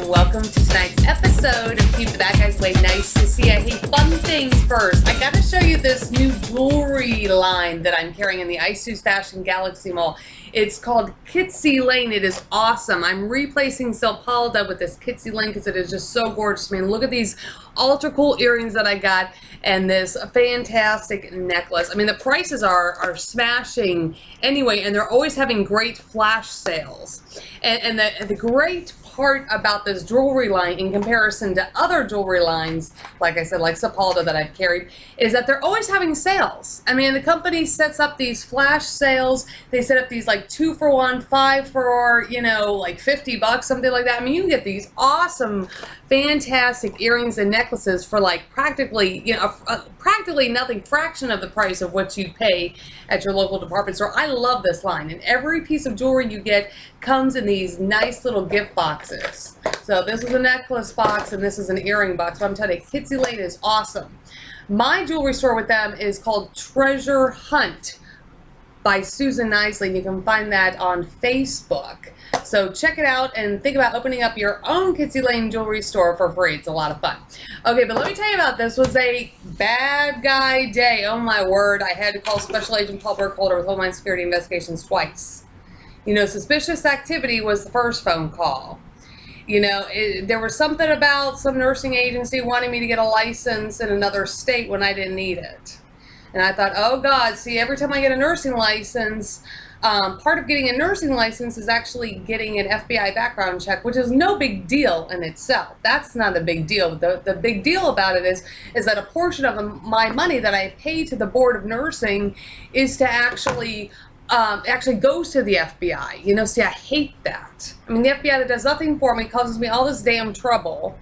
welcome to tonight's episode of Keep the Bad Guys Away. Nice to see you. Hey, fun things first. I gotta show you this new jewelry line that I'm carrying in the Isus Fashion Galaxy Mall. It's called Kitsy Lane. It is awesome. I'm replacing Silpalda with this Kitsy Lane because it is just so gorgeous. I mean, look at these ultra cool earrings that I got and this fantastic necklace. I mean, the prices are smashing anyway, and they're always having great flash sales. And the great part about this jewelry line in comparison to other jewelry lines, like I said, like Silpalda that I've carried, is that they're always having sales. I mean, the company sets up these flash sales. They set up these like 2 for 1, 5 for, you know, like $50, something like that. I mean, you can get these awesome, fantastic earrings and necklaces for like practically, you know, practically nothing, fraction of the price of what you pay at your local department store. I love this line, and every piece of jewelry you get comes in these nice little gift boxes. So this is a necklace box and this is an earring box. But I'm telling you, Kitsy Lane is awesome. My jewelry store with them is called Treasure Hunt by Susan Knisely. You can find that on Facebook. So check it out and think about opening up your own Kitsy Lane jewelry store for free. It's a lot of fun. Okay, but let me tell you about this. Was a bad guy day. Oh my word. I had to call Special Agent Paul Burkholder with Homeland Security Investigations twice. You know, suspicious activity was the first phone call. You know, there was something about some nursing agency wanting me to get a license in another state when I didn't need it. And I thought, oh God, see, every time I get a nursing license, part of getting a nursing license is actually getting an FBI background check, which is no big deal in itself. That's not a big deal. The big deal about it is that a portion of my money that I pay to the Board of Nursing is to actually goes to the FBI. You know, see, I hate that. I mean, the FBI that does nothing for me causes me all this damn trouble.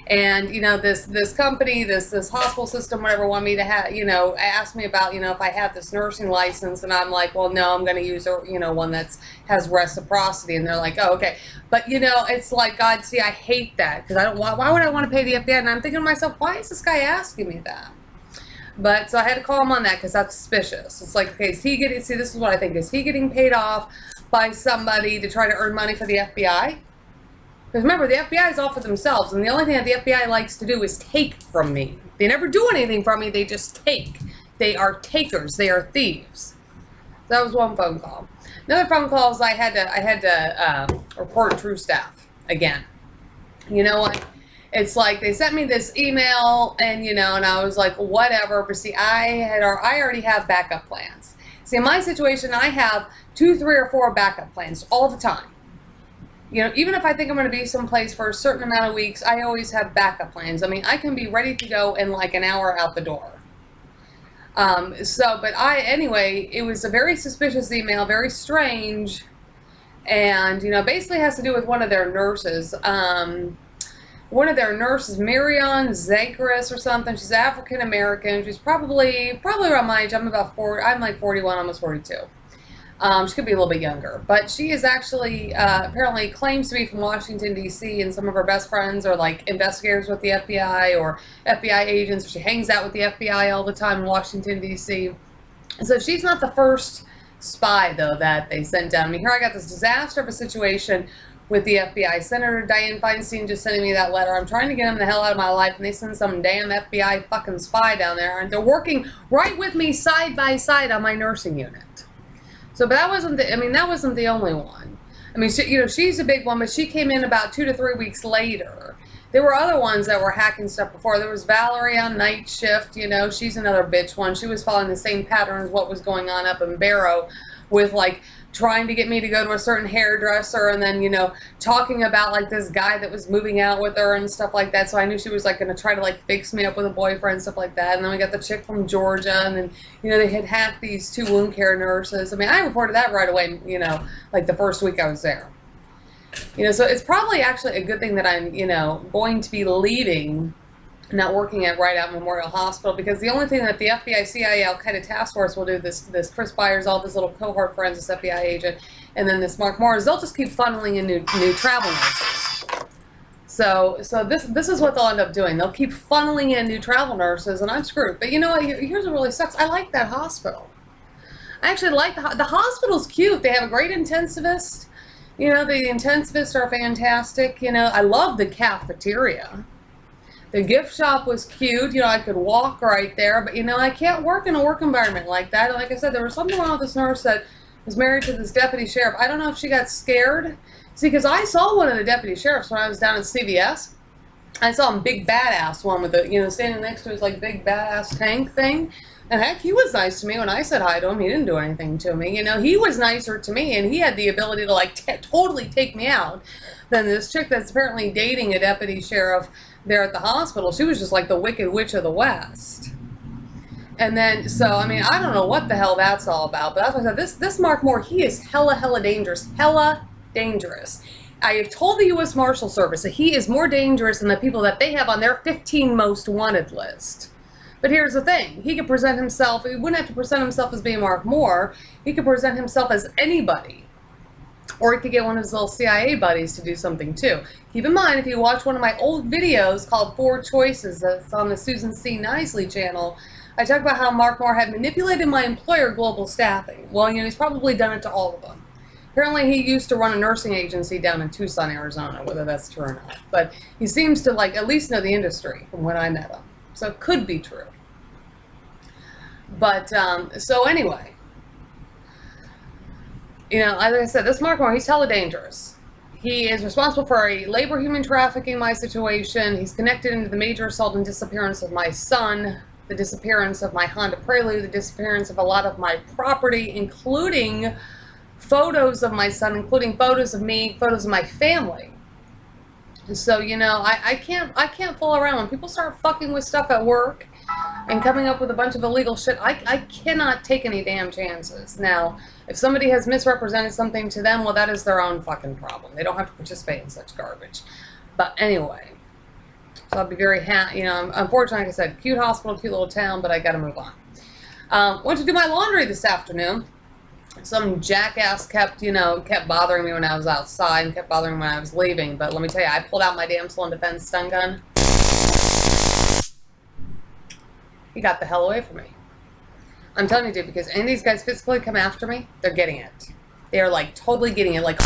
And, you know, this company, this hospital system, whatever, want me to have, you know, ask me about, you know, if I have this nursing license, and I'm like, well, no, I'm going to use a, you know, one that's has reciprocity. And they're like, oh, okay. But, you know, it's like, God, see, I hate that because I don't, why would I want to pay the FBI? And I'm thinking to myself, why is this guy asking me that? But so I had to call him on that because that's suspicious. It's like, okay, is he getting, see, this is what I think. Is he getting paid off by somebody to try to earn money for the FBI? Because remember, the FBI is all for themselves, and the only thing that the FBI likes to do is take from me. They never do anything from me, they just take. They are takers, they are thieves. So that was one phone call. Another phone call is I had to report True Staff again. You know what? It's like they sent me this email, and you know, and I was like, whatever. But see, I already have backup plans. See, in my situation, I have 2, 3, or 4 backup plans all the time. You know, even if I think I'm going to be someplace for a certain amount of weeks, I always have backup plans. I mean, I can be ready to go in like an hour out the door. Anyway, it was a very suspicious email, very strange, and you know, basically has to do with one of their nurses. Marion Zakaris or something. She's African American. She's probably around my age. I'm about 40. I'm like 41, almost 42. She could be a little bit younger, but she is actually apparently claims to be from Washington, D.C., and some of her best friends are like investigators with the FBI or FBI agents. She hangs out with the FBI all the time in Washington, D.C. So she's not the first spy, though, that they sent down. I mean, here I got this disaster of a situation with the FBI. Senator Dianne Feinstein just sending me that letter. I'm trying to get them the hell out of my life, and they send some damn FBI fucking spy down there, and they're working right with me side by side on my nursing unit. So, but that wasn't the only one. I mean, you know, she's a big one, but she came in about 2 to 3 weeks later. There were other ones that were hacking stuff before. There was Valerie on night shift. You know, she's another bitch one. She was following the same pattern as what was going on up in Barrow with like trying to get me to go to a certain hairdresser, and then, you know, talking about like this guy that was moving out with her and stuff like that. So I knew she was like going to try to like fix me up with a boyfriend and stuff like that. And then we got the chick from Georgia, and then, you know, they had hacked these 2 wound care nurses. I mean, I reported that right away, you know, like the first week I was there. You know, so it's probably actually a good thing that I'm, you know, going to be leaving, not working at Right Out Memorial Hospital, because the only thing that the FBI, CIA, Al-Qaeda Task Force will do, this Chris Byers, all this little cohort friends, this FBI agent, and then this Mark Morris, they'll just keep funneling in new travel nurses. So this is what they'll end up doing. They'll keep funneling in new travel nurses, and I'm screwed. But you know what? Here's what really sucks. I like that hospital. I actually like the hospital's cute. They have a great intensivist. You know, the intensivists are fantastic. You know, I love the cafeteria. The gift shop was cute. You know, I could walk right there, but, you know, I can't work in a work environment like that. Like I said, there was something wrong with this nurse that was married to this deputy sheriff. I don't know if she got scared. See, because I saw one of the deputy sheriffs when I was down at CVS. I saw him big badass one with the, you know, standing next to his, like, big badass tank thing. And heck, he was nice to me when I said hi to him. He didn't do anything to me. You know, he was nicer to me, and he had the ability to, like, totally take me out than this chick that's apparently dating a deputy sheriff there at the hospital. She was just like the Wicked Witch of the West. And then, so, I mean, I don't know what the hell that's all about, but that's what I said. This Mark Moore, he is hella dangerous. Hella dangerous. I have told the U.S. Marshal Service that he is more dangerous than the people that they have on their 15 most wanted list. But here's the thing. He could present himself, he wouldn't have to present himself as being Mark Moore. He could present himself as anybody. Or he could get one of his little CIA buddies to do something too. Keep in mind, if you watch one of my old videos called 4 Choices that's on the Susan C. Knisely channel, I talk about how Mark Moore had manipulated my employer, Global Staffing. Well, you know, he's probably done it to all of them. Apparently he used to run a nursing agency down in Tucson, Arizona, whether that's true or not. But he seems to, like, at least know the industry from when I met him. So it could be true. But, so anyway, you know, like I said, this Mark Moore, he's hella dangerous. He is responsible for a labor human trafficking my situation. He's connected into the major assault and disappearance of my son, the disappearance of my Honda Prelude, the disappearance of a lot of my property, including photos of my son, including photos of me, photos of my family. So, you know, I can't fool around. When people start fucking with stuff at work and coming up with a bunch of illegal shit, I cannot take any damn chances. Now, if somebody has misrepresented something to them, well, that is their own fucking problem. They don't have to participate in such garbage. But anyway, so I'll be very you know, unfortunately, like I said, cute hospital, cute little town, but I gotta move on. Went to do my laundry this afternoon. Some jackass kept bothering me when I was outside and kept bothering me when I was leaving. But let me tell you, I pulled out my damsel in defense stun gun. He got the hell away from me. I'm telling you, dude, because any of these guys physically come after me, they're getting it. They are, like, totally getting it. Like,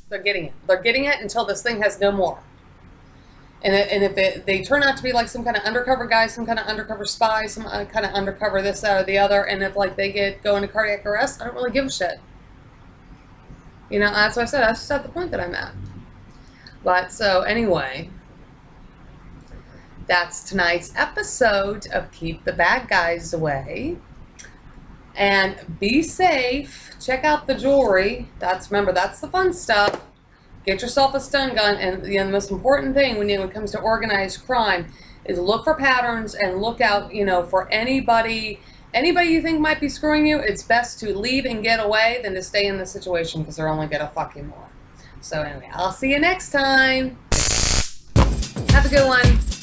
they're getting it. They're getting it until this thing has no more. And if they turn out to be like some kind of undercover guy, some kind of undercover spy, some kind of undercover this, that, or the other, and if like they go into cardiac arrest, I don't really give a shit. You know, that's what I said. That's just at the point that I'm at. But so anyway, that's tonight's episode of Keep the Bad Guys Away. And be safe. Check out the jewelry. Remember, that's the fun stuff. Get yourself a stun gun, and the most important thing when it comes to organized crime is look for patterns and look out, you know, for anybody you think might be screwing you. It's best to leave and get away than to stay in the situation, because they're only gonna fuck you more. So anyway, I'll see you next time. Have a good one.